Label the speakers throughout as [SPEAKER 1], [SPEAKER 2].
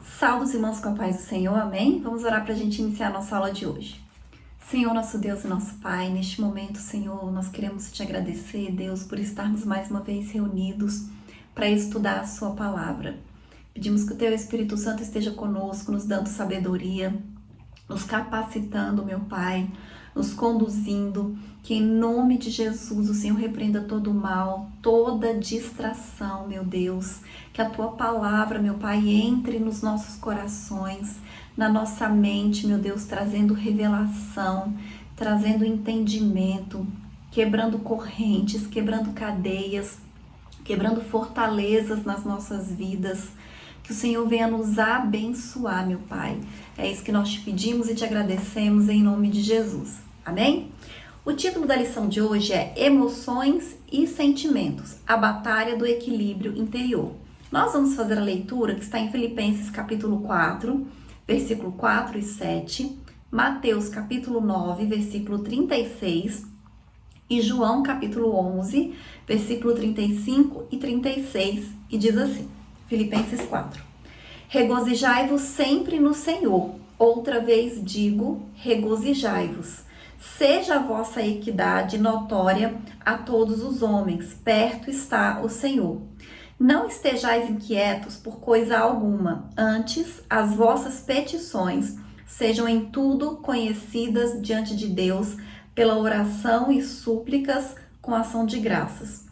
[SPEAKER 1] Saudos, irmãos, com a paz do Senhor, amém? Vamos orar para a gente iniciar a nossa aula de hoje. Senhor, nosso Deus e nosso Pai, neste momento, Senhor, nós queremos te agradecer, Deus, por estarmos mais uma vez reunidos para estudar a sua palavra. Pedimos que o teu Espírito Santo esteja conosco, nos dando sabedoria, nos capacitando, meu Pai, nos conduzindo, que em nome de Jesus o Senhor repreenda todo o mal, toda distração, meu Deus, que a tua palavra, meu Pai, entre nos nossos corações, na nossa mente, meu Deus, trazendo revelação, trazendo entendimento, quebrando correntes, quebrando cadeias, quebrando fortalezas nas nossas vidas. Que o Senhor venha nos abençoar, meu Pai. É isso que nós te pedimos e te agradecemos em nome de Jesus. Amém? O título da lição de hoje é Emoções e Sentimentos, a batalha do equilíbrio interior. Nós vamos fazer a leitura que está em Filipenses capítulo 4, versículo 4 e 7, Mateus capítulo 9, versículo 36 e João capítulo 11, versículo 35 e 36, e diz assim, Filipenses 4. Regozijai-vos sempre no Senhor. Outra vez digo, regozijai-vos. Seja a vossa equidade notória a todos os homens, perto está o Senhor. Não estejais inquietos por coisa alguma, antes as vossas petições sejam em tudo conhecidas diante de Deus pela oração e súplicas com ação de graças.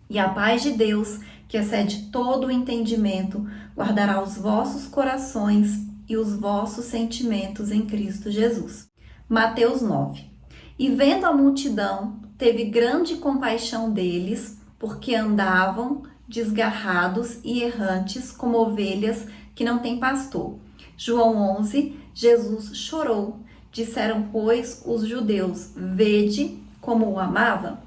[SPEAKER 1] E a paz de Deus, que excede todo o entendimento, guardará os vossos corações e os vossos sentimentos em Cristo Jesus. Mateus 9. E vendo a multidão, teve grande compaixão deles, porque andavam desgarrados e errantes como ovelhas que não têm pastor. João 11. Jesus chorou. Disseram, pois, os judeus, vede como o amava.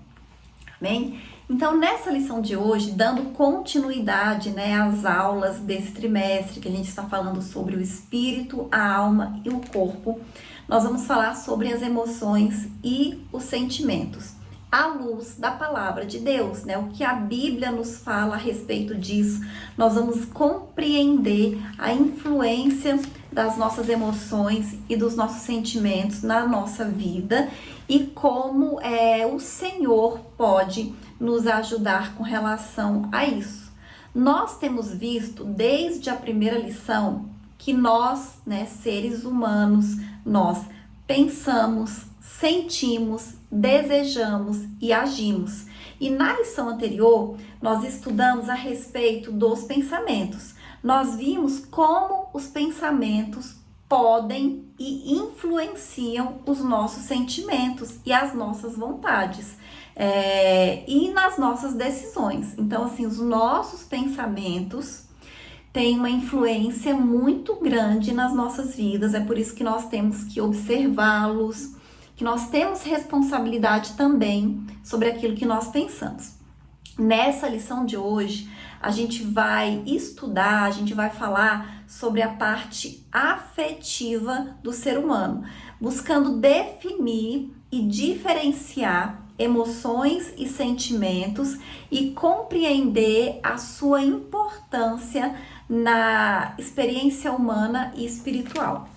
[SPEAKER 1] Amém? Então, nessa lição de hoje, dando continuidade, às aulas desse trimestre, que a gente está falando sobre o espírito, a alma e o corpo, nós vamos falar sobre as emoções e os sentimentos, à luz da palavra de Deus, o que a Bíblia nos fala a respeito disso. Nós vamos compreender a influência das nossas emoções e dos nossos sentimentos na nossa vida e como o Senhor pode nos ajudar com relação a isso. Nós temos visto desde a primeira lição que nós, seres humanos, nós pensamos, sentimos, desejamos e agimos. E na lição anterior, nós estudamos a respeito dos pensamentos. Nós vimos como os pensamentos podem e influenciam os nossos sentimentos e as nossas vontades e nas nossas decisões. Então, assim, os nossos pensamentos têm uma influência muito grande nas nossas vidas. É por isso que nós temos que observá-los, que nós temos responsabilidade também sobre aquilo que nós pensamos. Nessa lição de hoje, a gente vai estudar, a gente vai falar sobre a parte afetiva do ser humano, buscando definir e diferenciar emoções e sentimentos e compreender a sua importância na experiência humana e espiritual.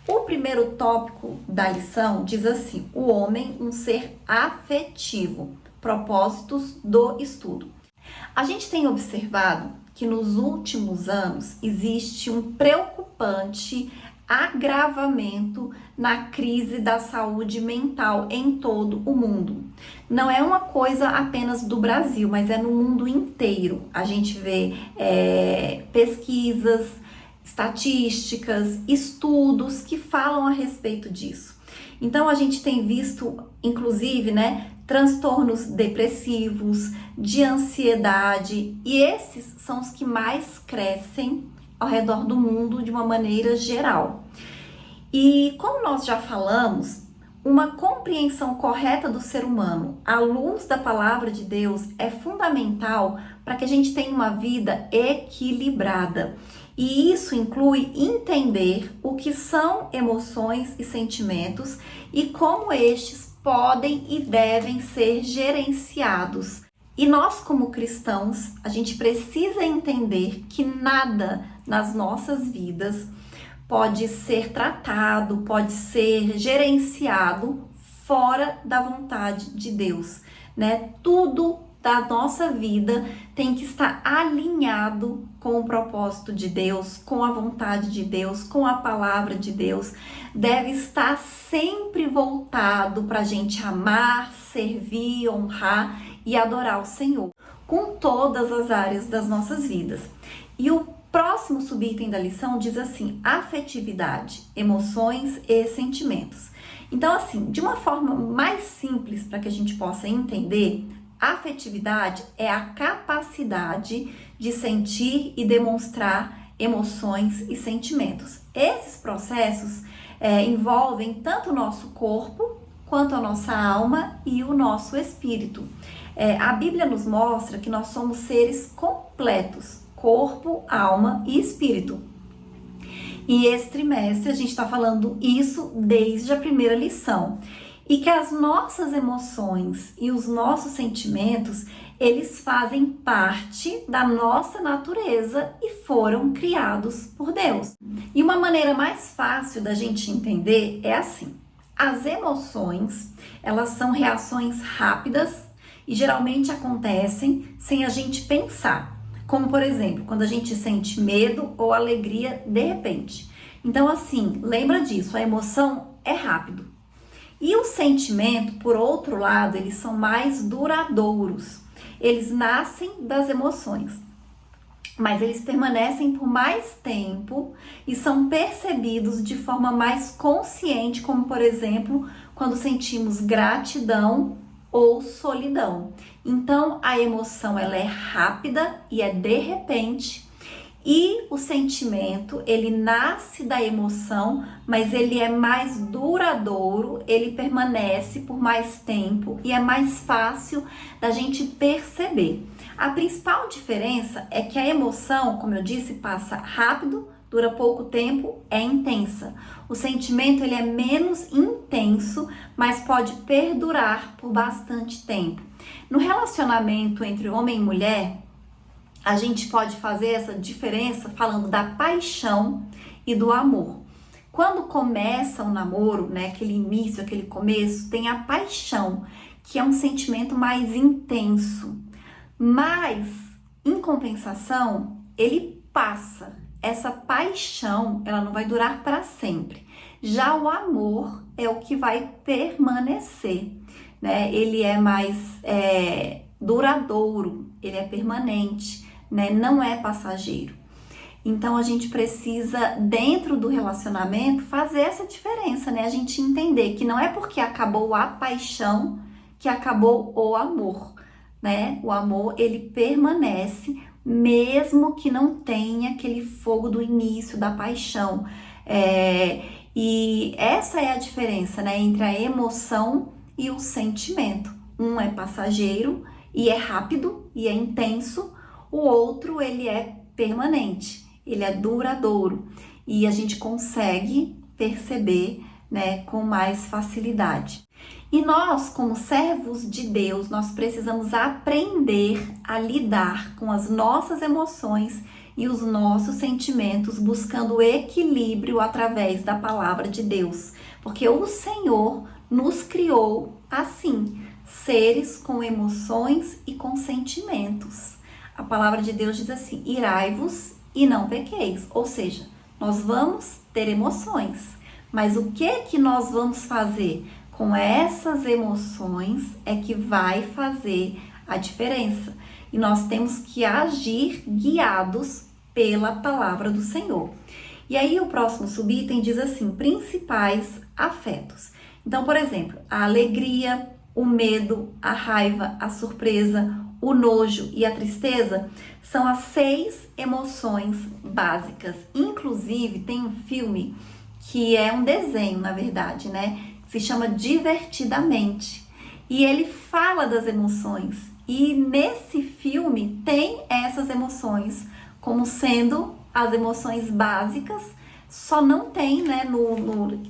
[SPEAKER 1] O primeiro tópico da lição diz assim: o homem, um ser afetivo. Propósitos do estudo. A gente tem observado que nos últimos anos existe um preocupante agravamento na crise da saúde mental em todo o mundo. Não é uma coisa apenas do Brasil, mas é no mundo inteiro. A gente vê pesquisas, estatísticas, estudos que falam a respeito disso. Então a gente tem visto, inclusive, transtornos depressivos, de ansiedade, e esses são os que mais crescem ao redor do mundo de uma maneira geral. E como nós já falamos, uma compreensão correta do ser humano à luz da palavra de Deus é fundamental para que a gente tenha uma vida equilibrada. E isso inclui entender o que são emoções e sentimentos e como estes podem e devem ser gerenciados. E nós, como cristãos, a gente precisa entender que nada nas nossas vidas pode ser tratado, pode ser gerenciado fora da vontade de Deus, né? Tudo da nossa vida tem que estar alinhado com o propósito de Deus, com a vontade de Deus, com a palavra de Deus. Deve estar sempre voltado para a gente amar, servir, honrar e adorar o Senhor, com todas as áreas das nossas vidas. E o próximo subitem da lição diz assim: afetividade, emoções e sentimentos. Então, assim, de uma forma mais simples para que a gente possa entender, a afetividade é a capacidade de sentir e demonstrar emoções e sentimentos. Esses processos envolvem tanto o nosso corpo, quanto a nossa alma e o nosso espírito. A Bíblia nos mostra que nós somos seres completos, corpo, alma e espírito. E esse trimestre a gente está falando isso desde a primeira lição. E que as nossas emoções e os nossos sentimentos, eles fazem parte da nossa natureza e foram criados por Deus. E uma maneira mais fácil da gente entender é assim: as emoções, elas são reações rápidas e geralmente acontecem sem a gente pensar. Como, por exemplo, quando a gente sente medo ou alegria de repente. Então, assim, lembra disso, a emoção é rápido. E o sentimento, por outro lado, eles são mais duradouros. Eles nascem das emoções, mas eles permanecem por mais tempo e são percebidos de forma mais consciente, como, por exemplo, quando sentimos gratidão ou solidão. Então, a emoção ela é rápida e é de repente. E o sentimento, ele nasce da emoção, mas ele é mais duradouro, ele permanece por mais tempo e é mais fácil da gente perceber. A principal diferença é que a emoção, como eu disse, passa rápido, dura pouco tempo, é intensa. O sentimento, ele é menos intenso, mas pode perdurar por bastante tempo. No relacionamento entre homem e mulher, a gente pode fazer essa diferença falando da paixão e do amor. Quando começa o namoro, né, aquele início, aquele começo, tem a paixão, que é um sentimento mais intenso. Mas, em compensação, ele passa. Essa paixão, ela não vai durar para sempre. Já o amor é o que vai permanecer, né? Ele é mais duradouro, ele é permanente, né? Não é passageiro. Então a gente precisa, dentro do relacionamento, fazer essa diferença, né? A gente entender que não é porque acabou a paixão que acabou o amor, né? O amor, ele permanece mesmo que não tenha aquele fogo do início da paixão. E essa é a diferença, né? Entre a emoção e o sentimento. Um é passageiro e é rápido e é intenso. O outro, ele é permanente, ele é duradouro e a gente consegue perceber, né, com mais facilidade. E nós, como servos de Deus, nós precisamos aprender a lidar com as nossas emoções e os nossos sentimentos, buscando equilíbrio através da palavra de Deus, porque o Senhor nos criou assim, seres com emoções e com sentimentos. A palavra de Deus diz assim: irai-vos e não pequeis. Ou seja, nós vamos ter emoções, mas o que nós vamos fazer com essas emoções é que vai fazer a diferença. E nós temos que agir guiados pela palavra do Senhor. E aí o próximo subitem diz assim: principais afetos. Então, por exemplo, a alegria, o medo, a raiva, a surpresa, o nojo e a tristeza são as 6 emoções básicas. Inclusive, tem um filme que é um desenho, na verdade, né? Se chama Divertidamente. E ele fala das emoções. E nesse filme tem essas emoções como sendo as emoções básicas. Só não tem, né?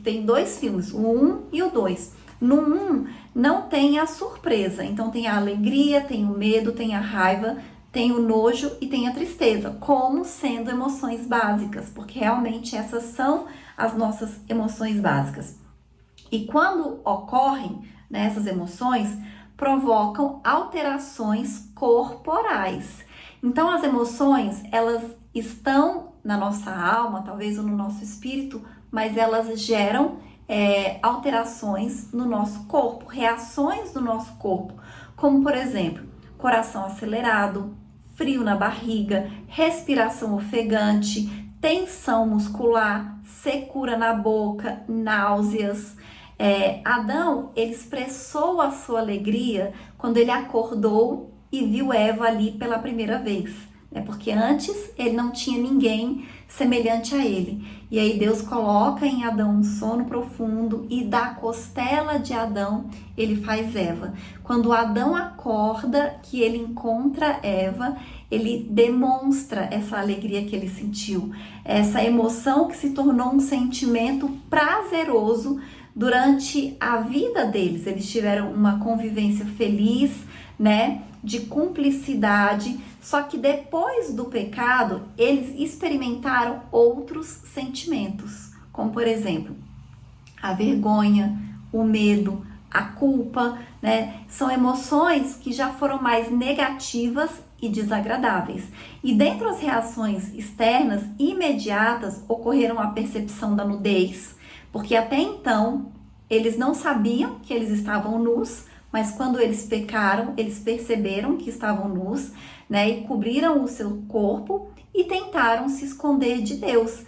[SPEAKER 1] Tem 2 filmes, o 1 e o 2. No 1 não tem a surpresa, então tem a alegria, tem o medo, tem a raiva, tem o nojo e tem a tristeza, como sendo emoções básicas, porque realmente essas são as nossas emoções básicas. E quando ocorrem, né, essas emoções, provocam alterações corporais. Então, as emoções, elas estão na nossa alma, talvez ou no nosso espírito, mas elas geram alterações no nosso corpo, reações do nosso corpo, como por exemplo, coração acelerado, frio na barriga, respiração ofegante, tensão muscular, secura na boca, náuseas. Adão, ele expressou a sua alegria quando ele acordou e viu Eva ali pela primeira vez, né? Porque antes ele não tinha ninguém semelhante a ele. E aí Deus coloca em Adão um sono profundo e da costela de Adão ele faz Eva. Quando Adão acorda, que ele encontra Eva, ele demonstra essa alegria que ele sentiu, essa emoção que se tornou um sentimento prazeroso durante a vida deles. Eles tiveram uma convivência feliz, né, de cumplicidade, só que depois do pecado, eles experimentaram outros sentimentos, como por exemplo, a vergonha, o medo, a culpa, né? São emoções que já foram mais negativas e desagradáveis. E dentro das reações externas, imediatas, ocorreram a percepção da nudez, porque até então eles não sabiam que eles estavam nus, mas quando eles pecaram, eles perceberam que estavam nus, né, e cobriram o seu corpo e tentaram se esconder de Deus.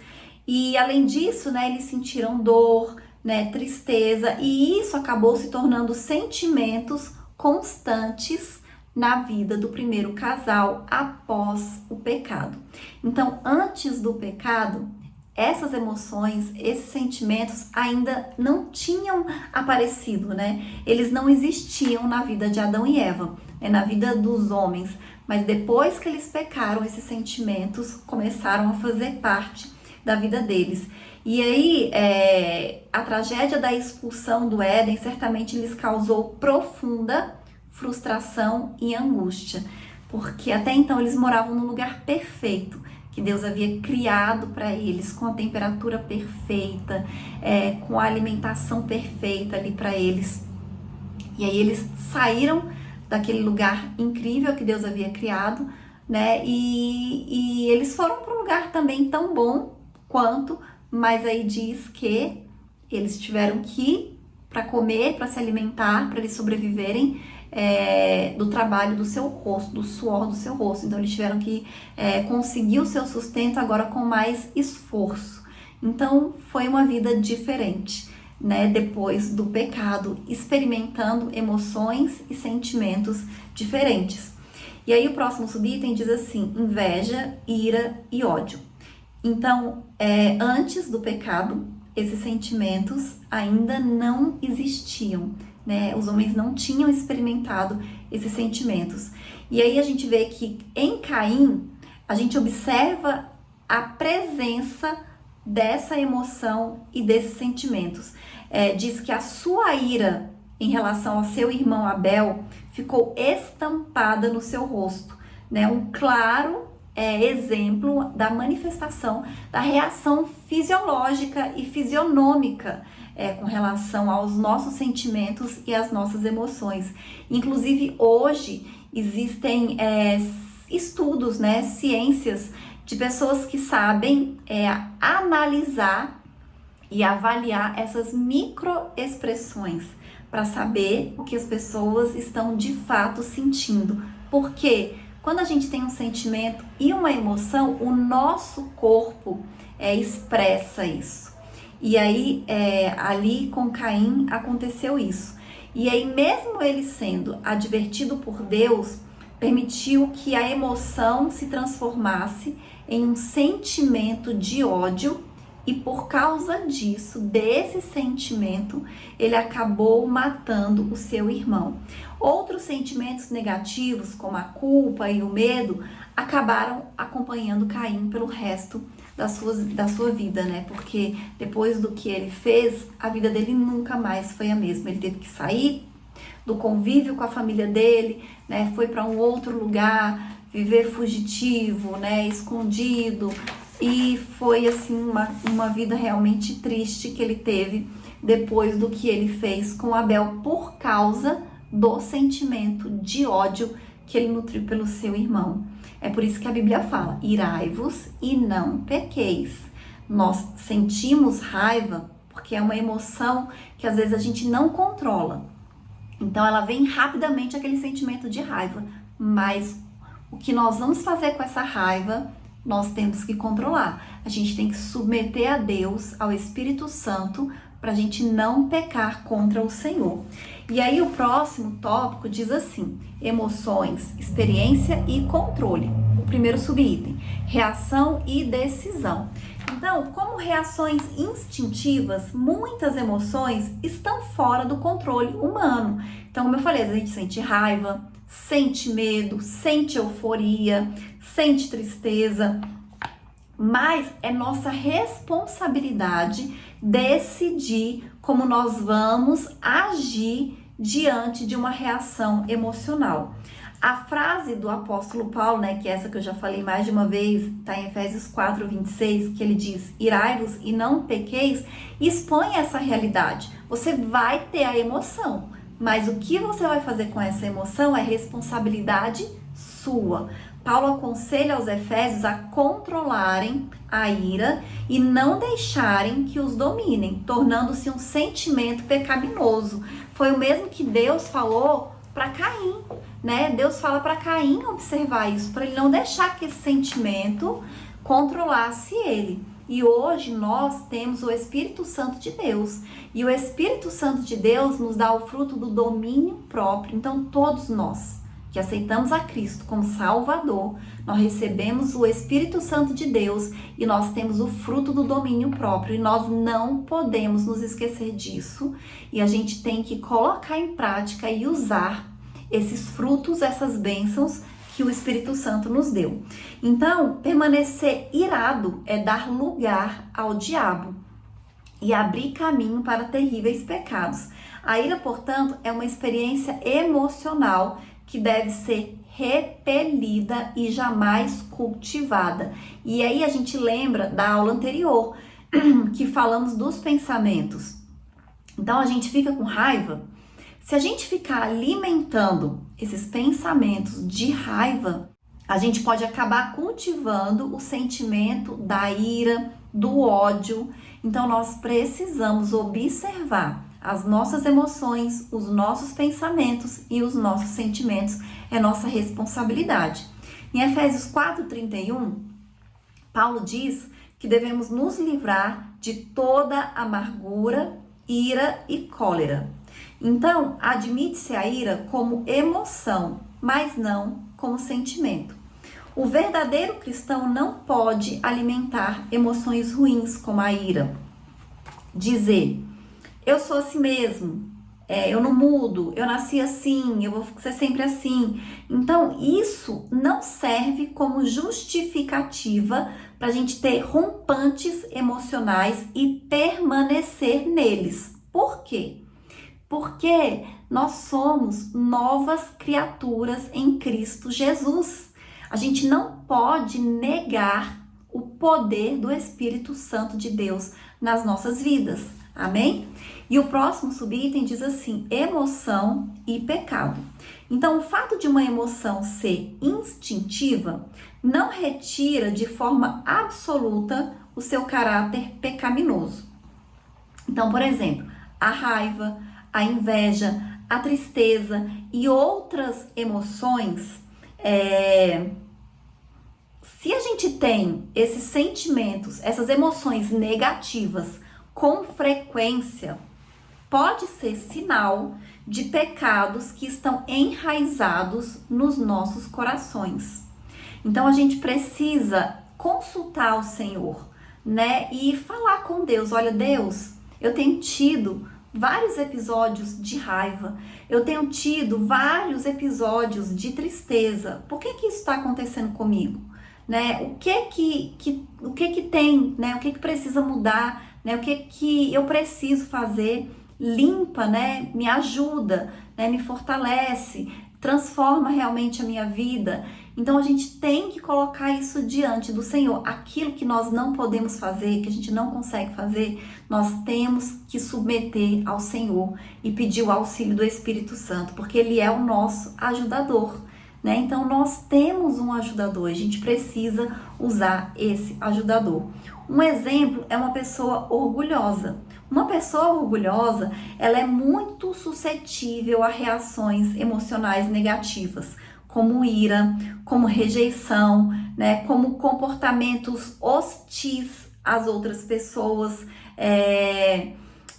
[SPEAKER 1] E além disso, né, eles sentiram dor, né, tristeza, e isso acabou se tornando sentimentos constantes na vida do primeiro casal após o pecado. Então, antes do pecado, essas emoções, esses sentimentos ainda não tinham aparecido, né? Eles não existiam na vida de Adão e Eva, né? Na vida dos homens. Mas depois que eles pecaram, esses sentimentos começaram a fazer parte da vida deles. E aí, a tragédia da expulsão do Éden certamente lhes causou profunda frustração e angústia, porque até então eles moravam num lugar perfeito, que Deus havia criado para eles, com a temperatura perfeita, com a alimentação perfeita ali para eles. E aí eles saíram daquele lugar incrível que Deus havia criado, né? E eles foram para um lugar também tão bom quanto, mas aí diz que eles tiveram que ir para comer, para se alimentar, para eles sobreviverem, do trabalho do seu rosto, do suor do seu rosto. Então eles tiveram que conseguir o seu sustento agora com mais esforço. Então foi uma vida diferente, né? Depois do pecado, experimentando emoções e sentimentos diferentes. E aí o próximo subitem diz assim: inveja, ira e ódio. Então, antes do pecado, esses sentimentos ainda não existiam, né? Os homens não tinham experimentado esses sentimentos. E aí a gente vê que em Caim, a gente observa a presença dessa emoção e desses sentimentos. Diz que a sua ira em relação ao seu irmão Abel ficou estampada no seu rosto, né? Um claro exemplo da manifestação da reação fisiológica e fisionômica com relação aos nossos sentimentos e às nossas emoções. Inclusive, hoje existem estudos, né, ciências de pessoas que sabem analisar e avaliar essas microexpressões para saber o que as pessoas estão de fato sentindo. Porque quando a gente tem um sentimento e uma emoção, o nosso corpo expressa isso. E aí, ali com Caim aconteceu isso. E aí, mesmo ele sendo advertido por Deus, permitiu que a emoção se transformasse em um sentimento de ódio. E por causa disso, desse sentimento, ele acabou matando o seu irmão. Outros sentimentos negativos, como a culpa e o medo, acabaram acompanhando Caim pelo resto da sua vida, né? Porque depois do que ele fez, a vida dele nunca mais foi a mesma. Ele teve que sair do convívio com a família dele, né? Foi para um outro lugar, viver fugitivo, né, escondido, e foi assim uma vida realmente triste que ele teve depois do que ele fez com Abel por causa do sentimento de ódio que ele nutriu pelo seu irmão. É por isso que a Bíblia fala: irai-vos e não pequeis. Nós sentimos raiva porque é uma emoção que às vezes a gente não controla. Então ela vem rapidamente, aquele sentimento de raiva, mas o que nós vamos fazer com essa raiva, nós temos que controlar. A gente tem que submeter a Deus, ao Espírito Santo, para a gente não pecar contra o Senhor. E aí o próximo tópico diz assim: emoções, experiência e controle. O primeiro subitem: reação e decisão. Então, como reações instintivas, muitas emoções estão fora do controle humano. Então, como eu falei, a gente sente raiva, sente medo, sente euforia, sente tristeza, mas é nossa responsabilidade decidir como nós vamos agir diante de uma reação emocional. A frase do apóstolo Paulo, né, que é essa que eu já falei mais de uma vez, está em Efésios 4:26, que ele diz: irai-vos e não pequeis, expõe essa realidade. Você vai ter a emoção, mas o que você vai fazer com essa emoção é responsabilidade sua. Paulo aconselha aos Efésios a controlarem a ira e não deixarem que os dominem, tornando-se um sentimento pecaminoso. Foi o mesmo que Deus falou para Caim, né? Deus fala para Caim observar isso, para ele não deixar que esse sentimento controlasse ele. E hoje nós temos o Espírito Santo de Deus. E o Espírito Santo de Deus nos dá o fruto do domínio próprio. Então todos nós que aceitamos a Cristo como Salvador, nós recebemos o Espírito Santo de Deus e nós temos o fruto do domínio próprio. E nós não podemos nos esquecer disso. E a gente tem que colocar em prática e usar esses frutos, essas bênçãos que o Espírito Santo nos deu. Então, permanecer irado é dar lugar ao diabo e abrir caminho para terríveis pecados. A ira, portanto, é uma experiência emocional que deve ser repelida e jamais cultivada. E aí a gente lembra da aula anterior, que falamos dos pensamentos. Então a gente fica com raiva. Se a gente ficar alimentando esses pensamentos de raiva, a gente pode acabar cultivando o sentimento da ira, do ódio. Então nós precisamos observar as nossas emoções, os nossos pensamentos e os nossos sentimentos. É nossa responsabilidade. Em Efésios 4:31, Paulo diz que devemos nos livrar de toda amargura, ira e cólera. Então, admite-se a ira como emoção, mas não como sentimento. O verdadeiro cristão não pode alimentar emoções ruins como a ira. Dizer: eu sou assim mesmo, eu não mudo, eu nasci assim, eu vou ser sempre assim. Então, isso não serve como justificativa para a gente ter rompantes emocionais e permanecer neles. Por quê? Porque nós somos novas criaturas em Cristo Jesus. A gente não pode negar o poder do Espírito Santo de Deus nas nossas vidas. Amém? E o próximo subitem diz assim: emoção e pecado. Então, o fato de uma emoção ser instintiva não retira de forma absoluta o seu caráter pecaminoso. Então, por exemplo, a raiva, a inveja, a tristeza e outras emoções, se a gente tem esses sentimentos, essas emoções negativas com frequência, pode ser sinal de pecados que estão enraizados nos nossos corações. Então a gente precisa consultar o Senhor, né? E falar com Deus: olha, Deus, eu tenho tido vários episódios de raiva, eu tenho tido vários episódios de tristeza. Por que isso está acontecendo comigo? Né? O que tem, né? O que precisa mudar, né? O que eu preciso fazer? Limpa, né? Me ajuda, né? Me fortalece, transforma realmente a minha vida. Então a gente tem que colocar isso diante do Senhor. Aquilo que nós não podemos fazer, que a gente não consegue fazer, nós temos que submeter ao Senhor e pedir o auxílio do Espírito Santo, porque Ele é o nosso ajudador, né? Então nós temos um ajudador, a gente precisa usar esse ajudador. Um exemplo é uma pessoa orgulhosa. Uma pessoa orgulhosa, ela é muito suscetível a reações emocionais negativas, como ira, como rejeição, né? Como comportamentos hostis às outras pessoas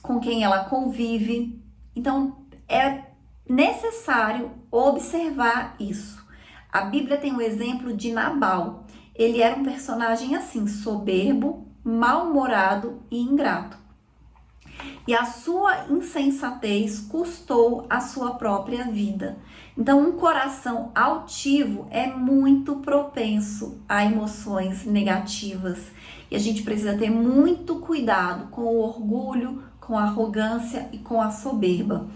[SPEAKER 1] com quem ela convive. Então, é necessário observar isso. A Bíblia tem um exemplo de Nabal. Ele era um personagem assim, soberbo, mal-humorado e ingrato. E a sua insensatez custou a sua própria vida. Então, um coração altivo é muito propenso a emoções negativas. E a gente precisa ter muito cuidado com o orgulho, com a arrogância e com a soberba.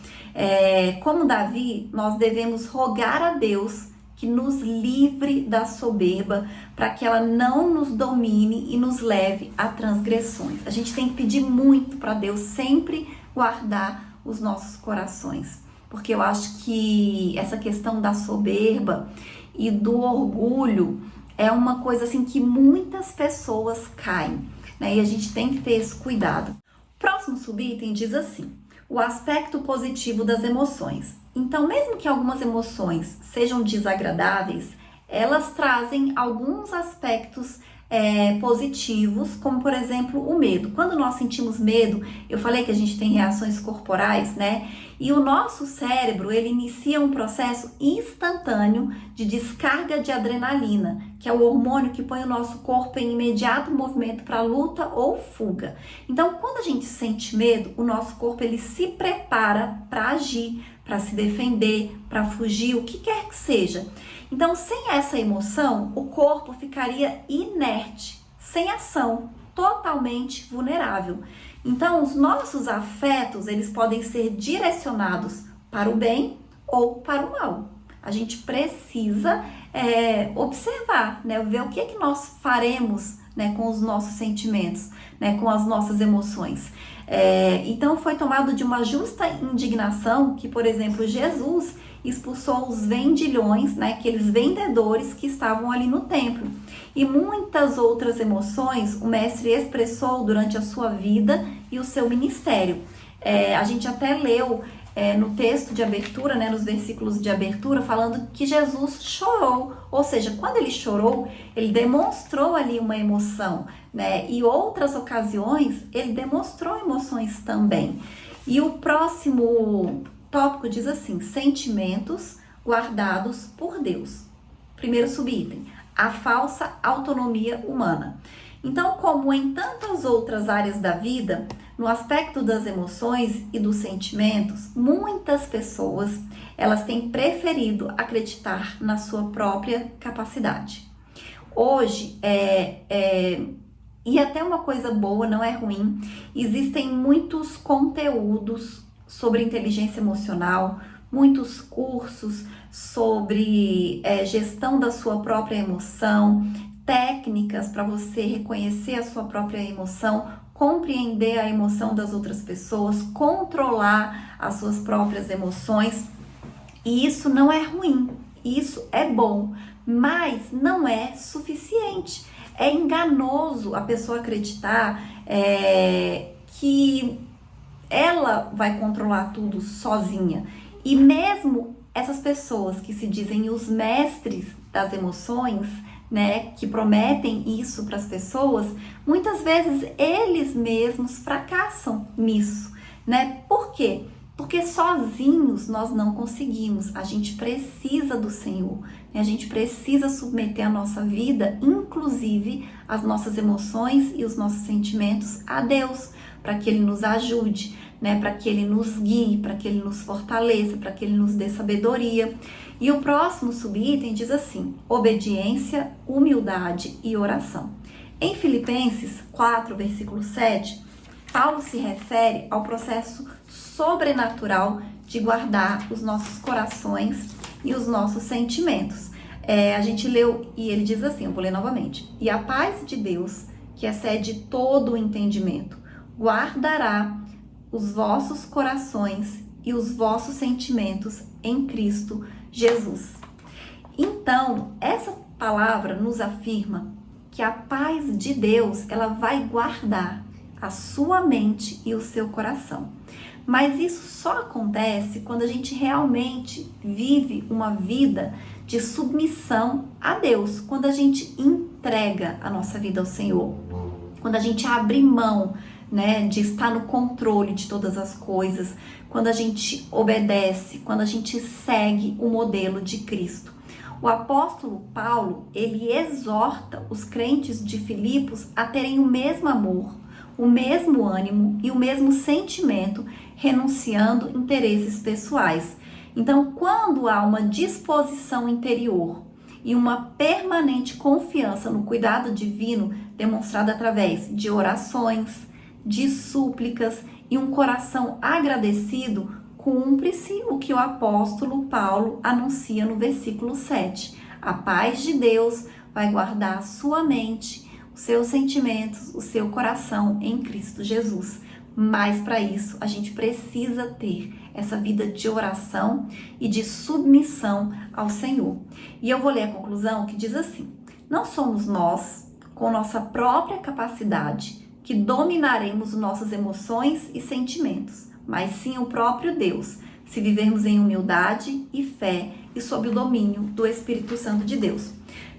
[SPEAKER 1] Como Davi, nós devemos rogar a Deus que nos livre da soberba, para que ela não nos domine e nos leve a transgressões. A gente tem que pedir muito para Deus sempre guardar os nossos corações, porque eu acho que essa questão da soberba e do orgulho é uma coisa assim que muitas pessoas caem, né? E a gente tem que ter esse cuidado. O próximo subitem diz assim: o aspecto positivo das emoções. Então, mesmo que algumas emoções sejam desagradáveis, elas trazem alguns aspectos positivos, como por exemplo o medo. Quando nós sentimos medo, eu falei que a gente tem reações corporais, né? E o nosso cérebro, ele inicia um processo instantâneo de descarga de adrenalina, que é o hormônio que põe o nosso corpo em imediato movimento para luta ou fuga. Então, quando a gente sente medo, o nosso corpo ele se prepara para agir, para se defender, para fugir, o que quer que seja. Então, sem essa emoção, o corpo ficaria inerte, sem ação, totalmente vulnerável. Então, os nossos afetos, eles podem ser direcionados para o bem ou para o mal. A gente precisa observar, né? Ver o que é que nós faremos, né, com os nossos sentimentos, né, com as nossas emoções. Então, foi tomado de uma justa indignação que, por exemplo, Jesus expulsou os vendilhões, né, aqueles vendedores que estavam ali no templo. E muitas outras emoções o mestre expressou durante a sua vida e o seu ministério. A gente até leu no texto de abertura, né, nos versículos de abertura, falando que Jesus chorou. Ou seja, quando ele chorou, ele demonstrou ali uma emoção, né? E outras ocasiões, ele demonstrou emoções também. E o próximo tópico diz assim: sentimentos guardados por Deus. Primeiro subitem: a falsa autonomia humana. Então, como em tantas outras áreas da vida, no aspecto das emoções e dos sentimentos, muitas pessoas, elas têm preferido acreditar na sua própria capacidade. Hoje, e até uma coisa boa, não é ruim, existem muitos conteúdos sobre inteligência emocional, muitos cursos sobre gestão da sua própria emoção, técnicas para você reconhecer a sua própria emoção, compreender a emoção das outras pessoas, controlar as suas próprias emoções. E isso não é ruim, isso é bom, mas não é suficiente. É enganoso a pessoa acreditar que ela vai controlar tudo sozinha. E mesmo essas pessoas que se dizem os mestres das emoções, né, que prometem isso para as pessoas, muitas vezes eles mesmos fracassam nisso, né? Por quê? Porque sozinhos nós não conseguimos. A gente precisa do Senhor, né? A gente precisa submeter a nossa vida, inclusive as nossas emoções e os nossos sentimentos, a Deus, para que Ele nos ajude, né? Para que Ele nos guie, para que Ele nos fortaleça, para que Ele nos dê sabedoria. E o próximo subitem diz assim: obediência, humildade e oração. Em Filipenses 4, versículo 7, Paulo se refere ao processo sobrenatural de guardar os nossos corações e os nossos sentimentos. A gente leu e ele diz assim, eu vou ler novamente. E a paz de Deus, que excede todo o entendimento, guardará os vossos corações e os vossos sentimentos em Cristo Jesus. Então, essa palavra nos afirma que a paz de Deus, ela vai guardar a sua mente e o seu coração. Mas isso só acontece quando a gente realmente vive uma vida de submissão a Deus, quando a gente entrega a nossa vida ao Senhor, quando a gente abre mão, né, de estar no controle de todas as coisas, quando a gente obedece, quando a gente segue o modelo de Cristo. O apóstolo Paulo, ele exorta os crentes de Filipos a terem o mesmo amor, o mesmo ânimo e o mesmo sentimento, renunciando interesses pessoais. Então, quando há uma disposição interior e uma permanente confiança no cuidado divino, demonstrada através de orações, de súplicas e um coração agradecido, cumpre-se o que o apóstolo Paulo anuncia no versículo 7. A paz de Deus vai guardar a sua mente, os seus sentimentos, o seu coração em Cristo Jesus. Mas para isso a gente precisa ter essa vida de oração e de submissão ao Senhor. E eu vou ler a conclusão que diz assim: não somos nós, com nossa própria capacidade, que dominaremos nossas emoções e sentimentos, mas sim o próprio Deus, se vivermos em humildade e fé e sob o domínio do Espírito Santo de Deus.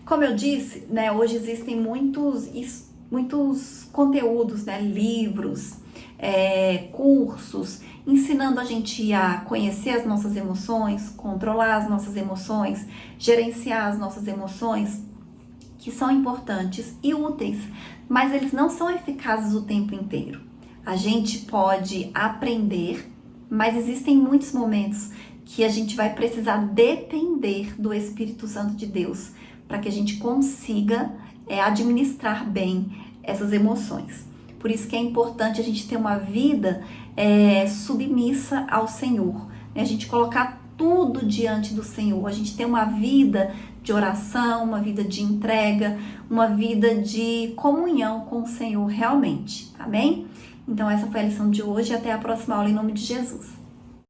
[SPEAKER 1] Como eu disse, né, hoje existem muitos conteúdos, né, livros, cursos, ensinando a gente a conhecer as nossas emoções, controlar as nossas emoções, gerenciar as nossas emoções, que são importantes e úteis, mas eles não são eficazes o tempo inteiro. A gente pode aprender, mas existem muitos momentos que a gente vai precisar depender do Espírito Santo de Deus para que a gente consiga administrar bem essas emoções. Por isso que é importante a gente ter uma vida submissa ao Senhor, né? A gente colocar tudo diante do Senhor, a gente ter uma vida de oração, uma vida de entrega, uma vida de comunhão com o Senhor realmente, amém? Então essa foi a lição de hoje e até a próxima aula em nome de Jesus.